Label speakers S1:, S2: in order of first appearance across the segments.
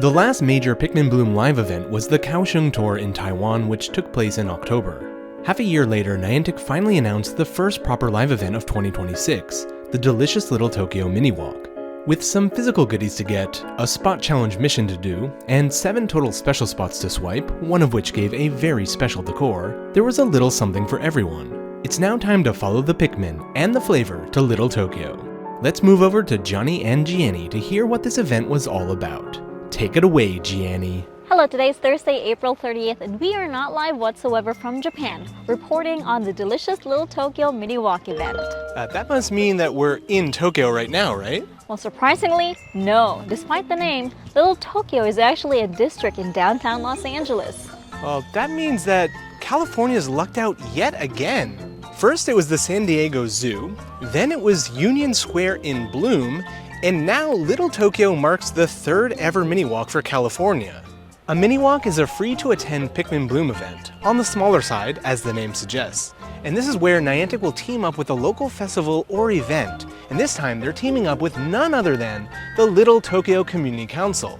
S1: The last major Pikmin Bloom live event was the Kaohsiung Tour in Taiwan, which took place in October. Half a year later, Niantic finally announced the first proper live event of 2026, the delicious Little Tokyo Mini Walk. With some physical goodies to get, a spot challenge mission to do, and 7 total special spots to swipe, one of which gave a very special decor, there was a little something for everyone. It's now time to follow the Pikmin and the flavor to Little Tokyo. Let's move over to Johnny and Gianni to hear what this event was all about. Take it away, Gianni.
S2: Hello, today's Thursday, April 30th, and we are not live whatsoever from Japan, reporting on the delicious Little Tokyo Mini Walk event.
S1: That must mean that we're in Tokyo right now, right?
S2: Well, surprisingly, no. Despite the name, Little Tokyo is actually a district in downtown Los Angeles.
S1: Well, that means that California's lucked out yet again. First it was the San Diego Zoo, then it was Union Square in Bloom, and now Little Tokyo marks the 3rd ever mini walk for California. A mini walk is a free-to-attend Pikmin Bloom event, on the smaller side, as the name suggests. And this is where Niantic will team up with a local festival or event, and this time they're teaming up with none other than the Little Tokyo Community Council.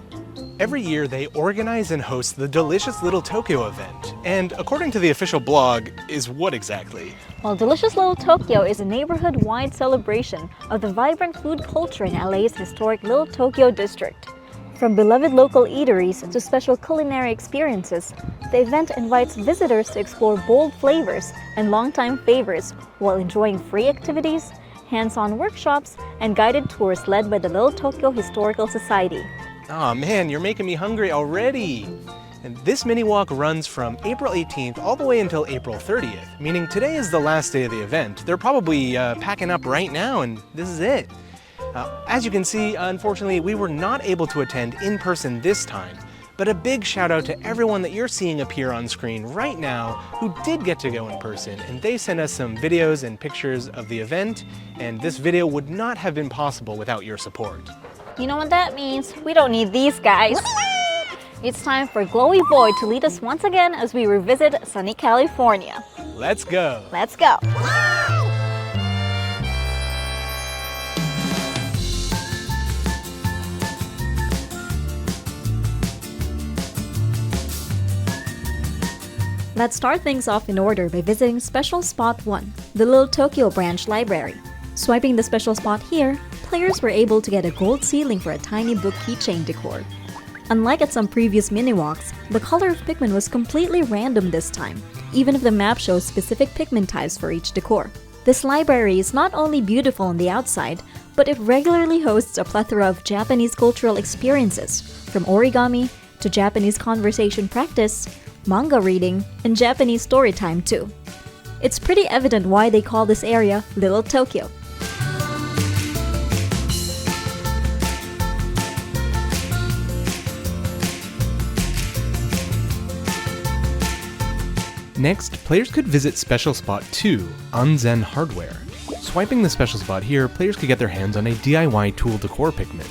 S1: Every year they organize and host the delicious Little Tokyo event, and according to the official blog, is what exactly?
S2: Well, Delicious Little Tokyo is a neighborhood-wide celebration of the vibrant food culture in LA's historic Little Tokyo district. From beloved local eateries to special culinary experiences, the event invites visitors to explore bold flavors and longtime favorites while enjoying free activities, hands-on workshops, and guided tours led by the Little Tokyo Historical Society.
S1: Aw man, you're making me hungry already! And this mini walk runs from April 18th all the way until April 30th, meaning today is the last day of the event. They're probably packing up right now and this is it. As you can see, unfortunately, we were not able to attend in person this time, but a big shout out to everyone that you're seeing appear on screen right now who did get to go in person, and they sent us some videos and pictures of the event, and this video would not have been possible without your support.
S2: You know what that means? We don't need these guys. It's time for Glowy Boy to lead us once again as we revisit sunny California.
S1: Let's go!
S2: Let's go! Let's start things off in order by visiting Special Spot 1, the Little Tokyo Branch Library. Swiping the special spot here, players were able to get a gold ceiling for a tiny book keychain decor. Unlike at some previous mini-walks, the color of Pikmin was completely random this time, even if the map shows specific Pikmin types for each decor. This library is not only beautiful on the outside, but it regularly hosts a plethora of Japanese cultural experiences, from origami to Japanese conversation practice, manga reading, and Japanese story time too. It's pretty evident why they call this area Little Tokyo.
S1: Next, players could visit Special Spot 2, Anzen Hardware. Swiping the special spot here, players could get their hands on a DIY tool decor Pikmin.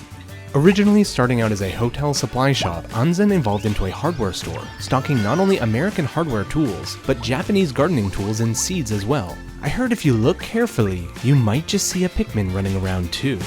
S1: Originally starting out as a hotel supply shop, Anzen evolved into a hardware store, stocking not only American hardware tools, but Japanese gardening tools and seeds as well. I heard if you look carefully, you might just see a Pikmin running around too.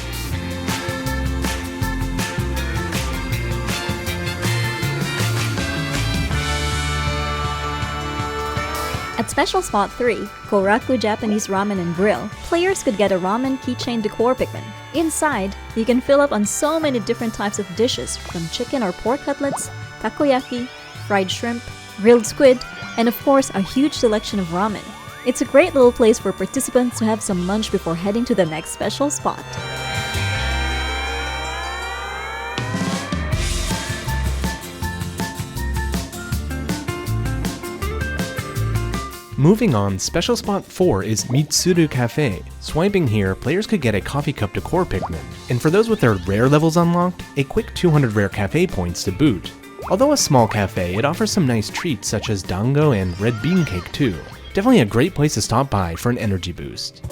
S2: At Special Spot 3, Koraku Japanese Ramen and Grill, players could get a ramen keychain decor Pikmin. Inside, you can fill up on so many different types of dishes, from chicken or pork cutlets, takoyaki, fried shrimp, grilled squid, and of course a huge selection of ramen. It's a great little place for participants to have some lunch before heading to the next special spot.
S1: Moving on, Special Spot 4 is Mitsuru Cafe. Swiping here, players could get a coffee cup decor Pikmin, and for those with their rare levels unlocked, a quick 200 rare cafe points to boot. Although a small cafe, it offers some nice treats such as dango and red bean cake too. Definitely a great place to stop by for an energy boost.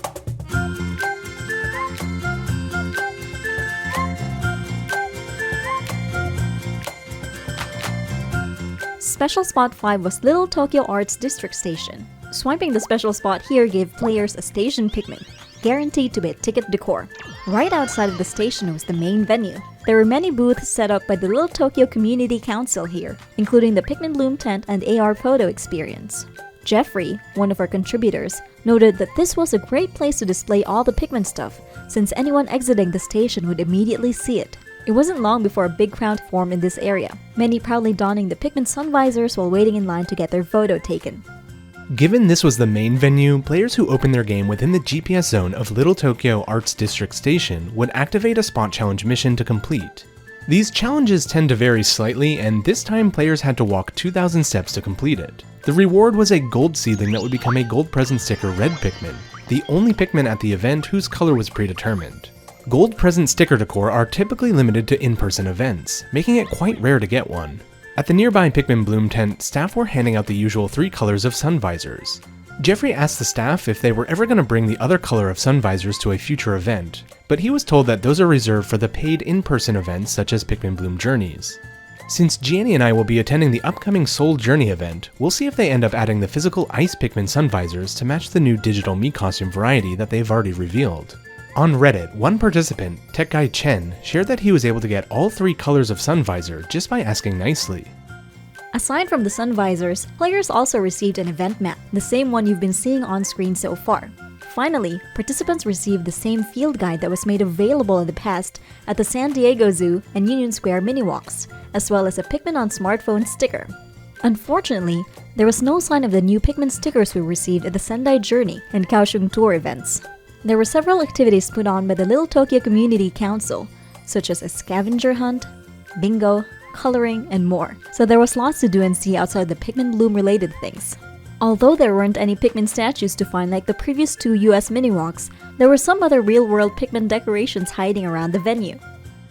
S2: Special Spot 5 was Little Tokyo Arts District Station. Swiping the special spot here gave players a station Pikmin. guaranteed to be a ticket decor. Right outside of the station was the main venue. There were many booths set up by the Little Tokyo Community Council here, including the Pikmin Bloom tent and AR photo experience. Jeffrey, one of our contributors, noted that this was a great place to display all the Pikmin stuff, since anyone exiting the station would immediately see it. It wasn't long before a big crowd formed in this area, many proudly donning the Pikmin sun visors while waiting in line to get their photo taken.
S1: Given this was the main venue, players who opened their game within the GPS zone of Little Tokyo Arts District Station would activate a spot challenge mission to complete. These challenges tend to vary slightly, and this time players had to walk 2,000 steps to complete it. The reward was a gold seedling that would become a gold present sticker red Pikmin, the only Pikmin at the event whose color was predetermined. Gold present sticker decor are typically limited to in-person events, making it quite rare to get one. At the nearby Pikmin Bloom tent, staff were handing out the usual 3 colors of sun visors. Jeffrey asked the staff if they were ever going to bring the other color of sun visors to a future event, but he was told that those are reserved for the paid in-person events such as Pikmin Bloom Journeys. Since Gianni and I will be attending the upcoming Soul Journey event, we'll see if they end up adding the physical Ice Pikmin sun visors to match the new digital Mii costume variety that they've already revealed. On Reddit, one participant, techguychen, shared that he was able to get all 3 colors of sun visor just by asking nicely.
S2: Aside from the sun visors, players also received an event map, the same one you've been seeing on screen so far. Finally, participants received the same field guide that was made available in the past at the San Diego Zoo and Union Square mini walks, as well as a Pikmin on smartphone sticker. Unfortunately, there was no sign of the new Pikmin stickers we received at the Sendai Journey and Kaohsiung Tour events. There were several activities put on by the Little Tokyo Community Council, such as a scavenger hunt, bingo, coloring, and more, so there was lots to do and see outside the Pikmin Bloom related things. Although there weren't any Pikmin statues to find like the previous 2 US mini-walks, there were some other real-world Pikmin decorations hiding around the venue.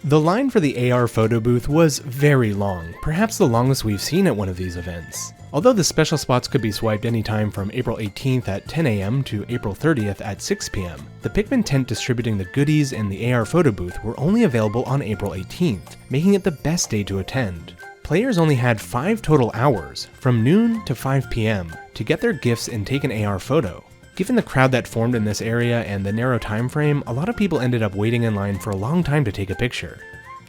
S1: The line for the AR photo booth was very long, perhaps the longest we've seen at one of these events. Although the special spots could be swiped anytime from April 18th at 10 AM to April 30th at 6 PM, the Pikmin tent distributing the goodies and the AR photo booth were only available on April 18th, making it the best day to attend. Players only had 5 total hours, from noon to 5 PM, to get their gifts and take an AR photo. Given the crowd that formed in this area and the narrow time frame, a lot of people ended up waiting in line for a long time to take a picture.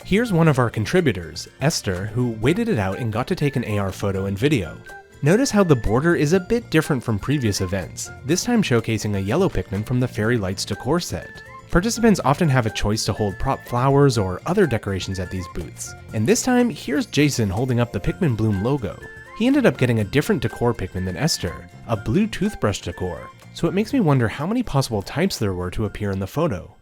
S1: Here's one of our contributors, Esther, who waited it out and got to take an AR photo and video. Notice how the border is a bit different from previous events, this time showcasing a yellow Pikmin from the Fairy Lights decor set. Participants often have a choice to hold prop flowers or other decorations at these booths, and this time, here's Jason holding up the Pikmin Bloom logo. He ended up getting a different decor Pikmin than Esther, a blue toothbrush decor, so it makes me wonder how many possible types there were to appear in the photo.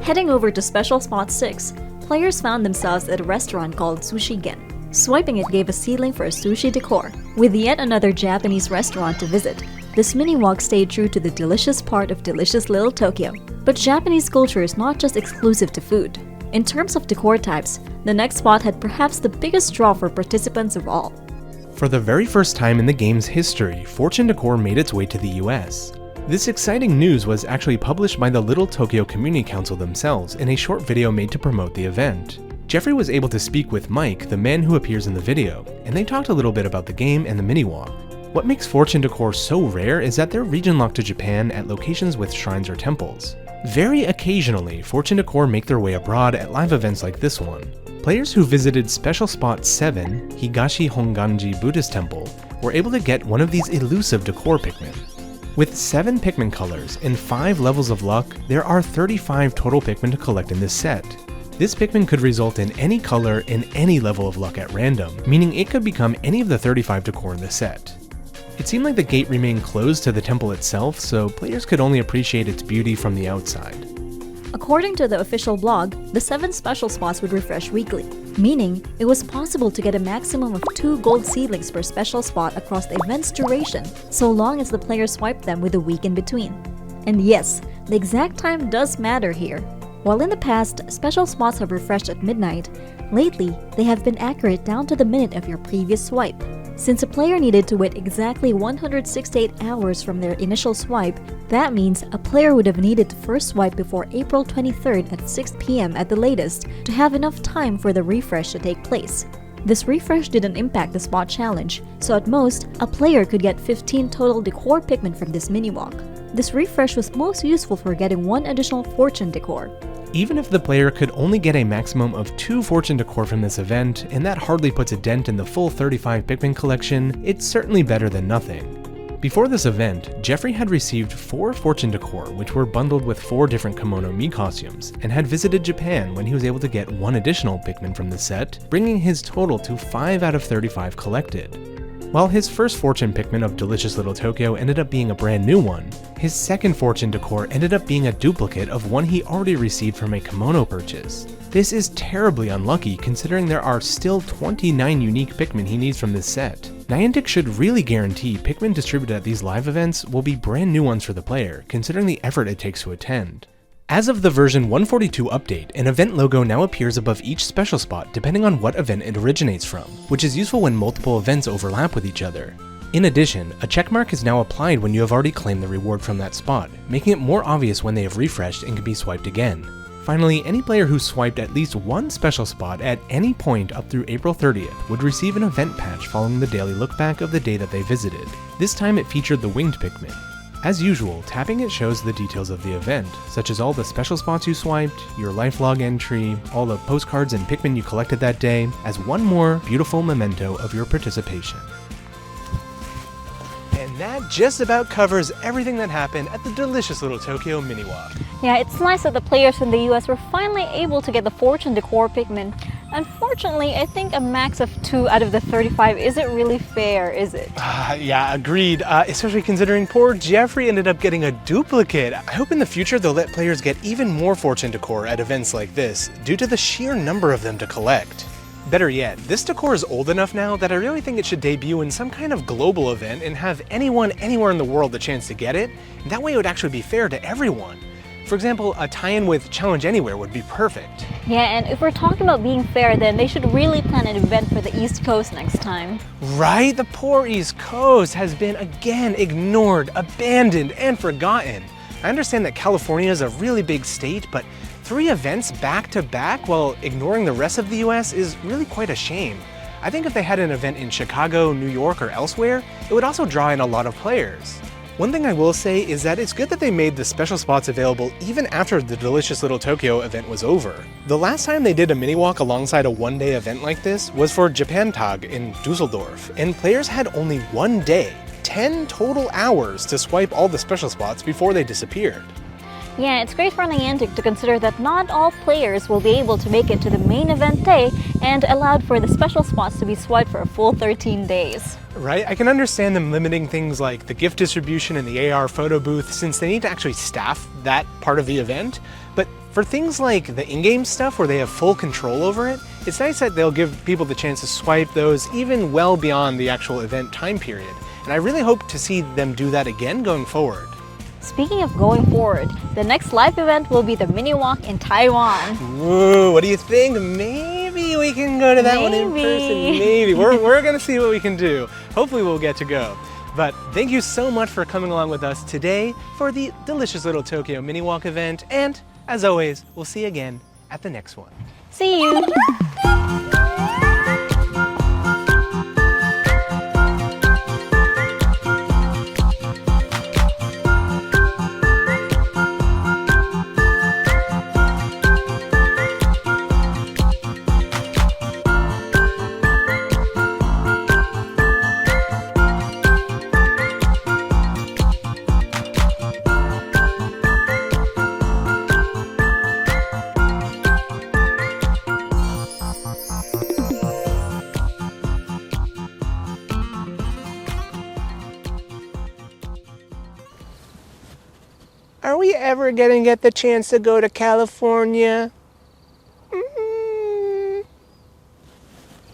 S2: Heading over to Special Spot 6, players found themselves at a restaurant called Sushi Gen. Swiping it gave a seedling for a sushi decor. With yet another Japanese restaurant to visit, this mini-walk stayed true to the delicious part of delicious Little Tokyo. But Japanese culture is not just exclusive to food. In terms of decor types, the next spot had perhaps the biggest draw for participants of all.
S1: For the very first time in the game's history, Fortune Decor made its way to the US. This exciting news was actually published by the Little Tokyo Community Council themselves in a short video made to promote the event. Jeffrey was able to speak with Mike, the man who appears in the video, and they talked a little bit about the game and the mini-walk. What makes Fortune Decor so rare is that they're region-locked to Japan at locations with shrines or temples. Very occasionally, Fortune Decor make their way abroad at live events like this one. Players who visited Special Spot 7, Higashi Honganji Buddhist Temple, were able to get one of these elusive decor Pikmin. With 7 Pikmin colors and 5 levels of luck, there are 35 total Pikmin to collect in this set. This Pikmin could result in any color and any level of luck at random, meaning it could become any of the 35 decor in the set. It seemed like the gate remained closed to the temple itself, so players could only appreciate its beauty from the outside.
S2: According to the official blog, the 7 special spots would refresh weekly, meaning it was possible to get a maximum of 2 gold seedlings per special spot across the event's duration, so long as the player swiped them with a week in between. And yes, the exact time does matter here. While in the past, special spots have refreshed at midnight, lately they have been accurate down to the minute of your previous swipe. Since a player needed to wait exactly 168 hours from their initial swipe, that means a player would have needed to first swipe before April 23rd at 6 p.m. at the latest to have enough time for the refresh to take place. This refresh didn't impact the spot challenge, so at most, a player could get 15 total decor Pikmin from this mini-walk. This refresh was most useful for getting one additional fortune decor.
S1: Even if the player could only get a maximum of 2 fortune decor from this event, and that hardly puts a dent in the full 35 Pikmin collection, it's certainly better than nothing. Before this event, Jeffrey had received 4 fortune decor which were bundled with 4 different kimono Mii costumes, and had visited Japan when he was able to get 1 additional Pikmin from the set, bringing his total to 5 out of 35 collected. While his first fortune Pikmin of Delicious Little Tokyo ended up being a brand new one, his second fortune decor ended up being a duplicate of one he already received from a kimono purchase. This is terribly unlucky considering there are still 29 unique Pikmin he needs from this set. Niantic should really guarantee Pikmin distributed at these live events will be brand new ones for the player, considering the effort it takes to attend. As of the version 142 update, an event logo now appears above each special spot depending on what event it originates from, which is useful when multiple events overlap with each other. In addition, a checkmark is now applied when you have already claimed the reward from that spot, making it more obvious when they have refreshed and can be swiped again. Finally, any player who swiped at least one special spot at any point up through April 30th would receive an event patch following the daily lookback of the day that they visited. This time it featured the winged Pikmin. As usual, tapping it shows the details of the event, such as all the special spots you swiped, your life log entry, all the postcards and Pikmin you collected that day, as one more beautiful memento of your participation. And that just about covers everything that happened at the Delicious Little Tokyo mini walk.
S3: Yeah, it's nice that the players in the US were finally able to get the fortune decor Pikmin. Unfortunately, I think a max of 2 out of the 35 isn't really fair, is it?
S1: Yeah, agreed. Especially considering poor Jeffrey ended up getting a duplicate. I hope in the future they'll let players get even more fortune decor at events like this, due to the sheer number of them to collect. Better yet, this decor is old enough now that I really think it should debut in some kind of global event and have anyone anywhere in the world the chance to get it. That way it would actually be fair to everyone. For example, a tie-in with Challenge Anywhere would be perfect.
S3: Yeah, and if we're talking about being fair, then they should really plan an event for the East Coast next time.
S1: Right? The poor East Coast has been again ignored, abandoned, and forgotten. I understand that California is a really big state, but 3 events back to back while ignoring the rest of the US is really quite a shame. I think if they had an event in Chicago, New York, or elsewhere, it would also draw in a lot of players. One thing I will say is that it's good that they made the special spots available even after the Delicious Little Tokyo event was over. The last time they did a mini walk alongside a one-day event like this was for Japan Tag in Dusseldorf, and players had only 1 day, 10 total hours to swipe all the special spots before they disappeared.
S3: Yeah, it's great for Niantic to consider that not all players will be able to make it to the main event day and allowed for the special spots to be swiped for a full 13 days.
S1: Right? I can understand them limiting things like the gift distribution and the AR photo booth since they need to actually staff that part of the event, but for things like the in-game stuff where they have full control over it, it's nice that they'll give people the chance to swipe those even well beyond the actual event time period, and I really hope to see them do that again going forward.
S3: Speaking of going forward, the next live event will be the mini walk in Taiwan.
S1: Ooh, what do you think? Maybe we can go to that one in person. Maybe. We're gonna see what we can do. Hopefully we'll get to go. But thank you so much for coming along with us today for the Delicious Little Tokyo mini walk event. And as always, we'll see you again at the next one.
S3: See you!
S1: Are we ever gonna get the chance to go to California?